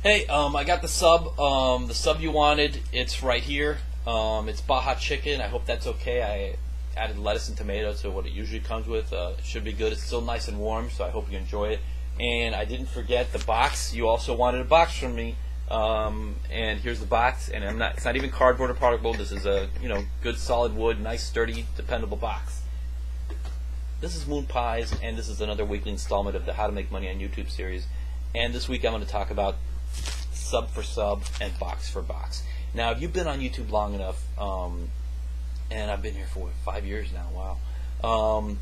Hey, I got the sub you wanted. It's right here. It's Baja chicken. I hope that's okay. I added lettuce and tomato to what it usually comes with. It should be good. It's still nice and warm, so I hope you enjoy it. And I didn't forget the box. You also wanted a box from me. And here's the box. And it's not even cardboard or particle board. This is a good solid wood, nice, sturdy, dependable box. This is Moon Pies, and this is another weekly installment of the How to Make Money on YouTube series. And this week I'm going to talk about Sub4Sub and Box4Box. Now, if you've been on YouTube long enough, and I've been here for 5 years now, wow,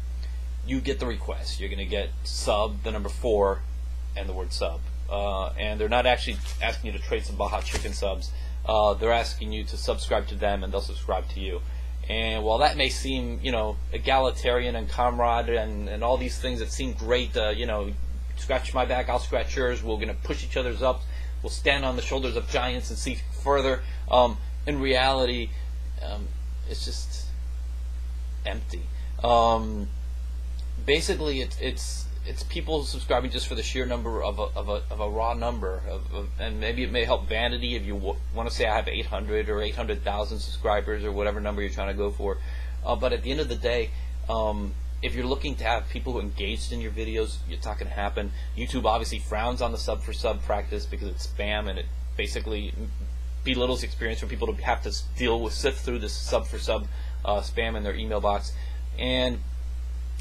you get the request. You're going to get sub, the number 4, and the word sub. And they're not actually asking you to trade some Baja chicken subs. They're asking you to subscribe to them, and they'll subscribe to you. And while that may seem, egalitarian and comrade and all these things that seem great, scratch my back, I'll scratch yours, we're going to push each other's up, we'll stand on the shoulders of giants and see further. In reality, it's just empty. Basically, it's people subscribing just for the sheer number of a raw number, and maybe it may help vanity if you want to say I have 800 or 800,000 subscribers or whatever number you're trying to go for. But at the end of the day, if you're looking to have people engaged in your videos, it's not going to happen. YouTube obviously frowns on the Sub4Sub practice because it's spam, and it basically belittles the experience for people to have to sift through this Sub4Sub spam in their email box. And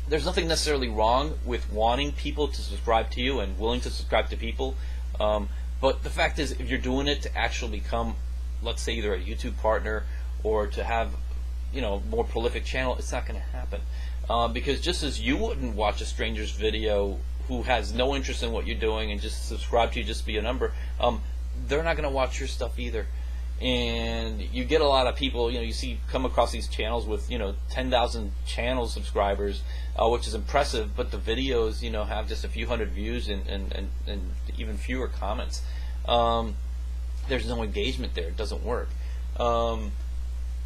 there's nothing necessarily wrong with wanting people to subscribe to you and willing to subscribe to people. But the fact is, if you're doing it to actually become, let's say, either a YouTube partner or to have more prolific channel, it's not going to happen. Because just as you wouldn't watch a stranger's video who has no interest in what you're doing and just subscribe to you just to be a number, they're not going to watch your stuff either. And you get a lot of people, you come across these channels with 10,000 channel subscribers, which is impressive, but the videos have just a few hundred views and even fewer comments. There's no engagement there. It doesn't work.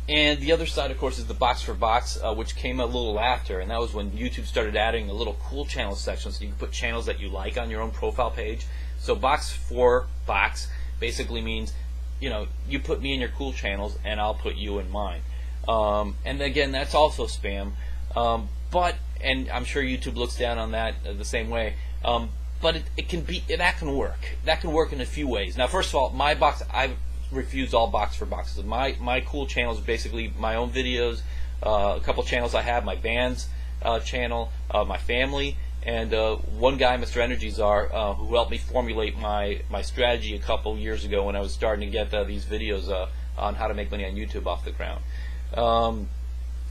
And the other side, of course, is the Box4Box, which came a little after, and that was when YouTube started adding a little cool channel section, so you can put channels that you like on your own profile page. So Box4Box basically means, you put me in your cool channels, and I'll put you in mine. And again, that's also spam, and I'm sure YouTube looks down on that the same way. But that can work. That can work in a few ways. Now, first of all, I refuse all Box4Boxes. My cool channels are basically my own videos, a couple channels I have, my band's channel, my family, and one guy, Mr. Energy Czar, who helped me formulate my strategy a couple years ago when I was starting to get these videos on how to make money on YouTube off the ground.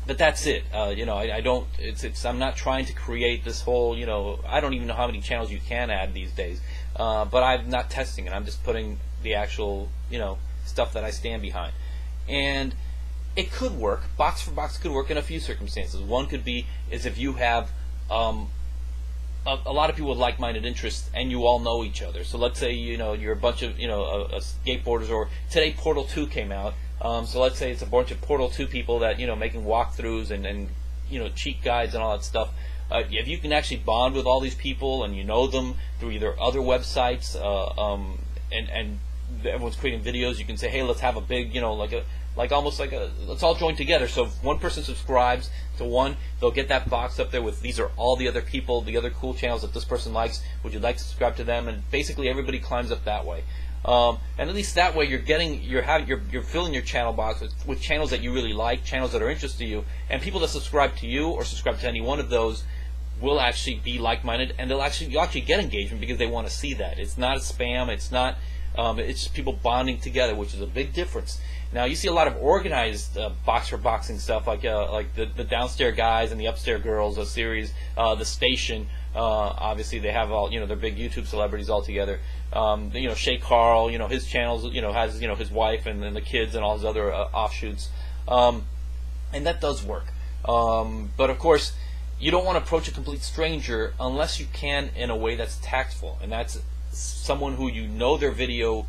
But that's it. I don't. I'm not trying to create this whole. I don't even know how many channels you can add these days. But I'm not testing it. I'm just putting the actual, stuff that I stand behind. And it could work. Box4Box could work in a few circumstances. One could be is if you have a lot of people with like-minded interests and you all know each other. So let's say you're a bunch of skateboarders, or today Portal 2 came out. So let's say it's a bunch of Portal 2 people that making walkthroughs and cheat guides and all that stuff. If you can actually bond with all these people and you know them through either other websites and everyone's creating videos, you can say, hey, let's have a big, let's all join together. So if one person subscribes to one, they'll get that box up there with these are all the other people, the other cool channels that this person likes. Would you like to subscribe to them? And basically everybody climbs up that way. And at least that way you're filling your channel box with channels that you really like, channels that are interesting to you, and people that subscribe to you or subscribe to any one of those will actually be like-minded, and you'll actually get engagement because they want to see that. It's not a spam. It's not. It's just people bonding together, which is a big difference. Now you see a lot of organized Box4Boxing stuff, like the downstairs guys and the upstairs girls, a series, the station. Obviously they have all they're big YouTube celebrities all together. Shay Carl, his channels, has his wife and then the kids and all his other offshoots, and that does work. But of course, you don't want to approach a complete stranger unless you can in a way that's tactful, and that's someone who their video,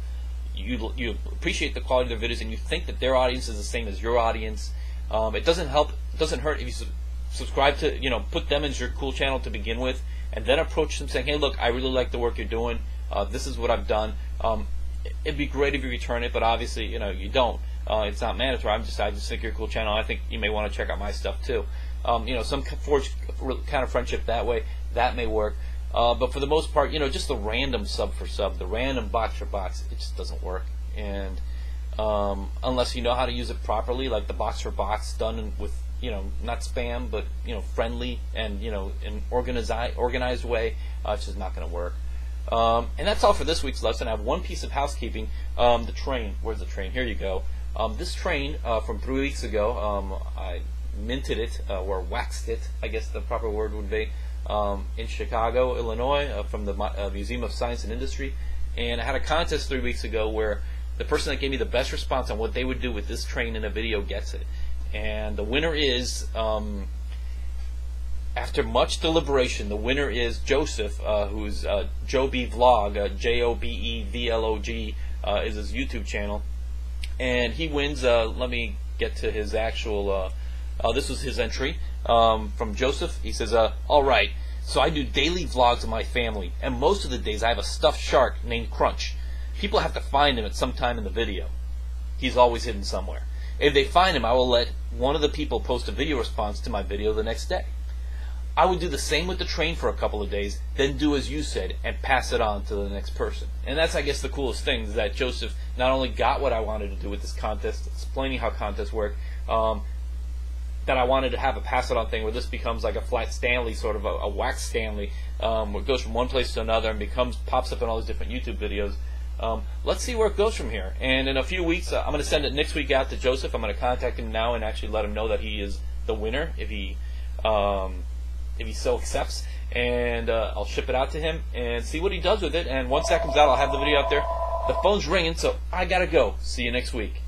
you appreciate the quality of their videos, and you think that their audience is the same as your audience. It doesn't hurt if you subscribe to, put them into your cool channel to begin with, and then approach them saying, hey, look, I really like the work you're doing. This is what I've done. it'd be great if you return it, but obviously, you don't. It's not mandatory. I just think you're a cool channel. I think you may want to check out my stuff too. Some forge kind of friendship that way, that may work. But for the most part, just the random Sub4Sub, the random Box4Box, it just doesn't work. And unless you know how to use it properly, like the Box4Box done with, not spam, but friendly and in an organized way, it's just not going to work. And that's all for this week's lesson. I have one piece of housekeeping. The train. Where's the train? Here you go. This train from 3 weeks ago, I minted it, or waxed it, I guess the proper word would be, in Chicago, Illinois, from the Museum of Science and Industry. And I had a contest 3 weeks ago where the person that gave me the best response on what they would do with this train in a video gets it. And the winner is, after much deliberation, the winner is Joseph, who's Joby Vlog, JOBEVLOG is his YouTube channel. And he wins, let me get to his actual, this was his entry from Joseph. He says, alright, so I do daily vlogs of my family, and most of the days I have a stuffed shark named Crunch. People have to find him at some time in the video. He's always hidden somewhere. If they find him, I will let one of the people post a video response to my video the next day. I would do the same with the train for a couple of days, then do as you said and pass it on to the next person. And that's, I guess, the coolest thing, is that Joseph not only got what I wanted to do with this contest, explaining how contests work, that I wanted to have a pass it on thing where this becomes like a flat Stanley, sort of a wax Stanley, where it goes from one place to another and pops up in all these different YouTube videos. Let's see where it goes from here. And in a few weeks, I'm going to send it next week out to Joseph. I'm going to contact him now and actually let him know that he is the winner, if he so accepts. And I'll ship it out to him and see what he does with it. And once that comes out, I'll have the video out there. The phone's ringing, so I gotta go. See you next week.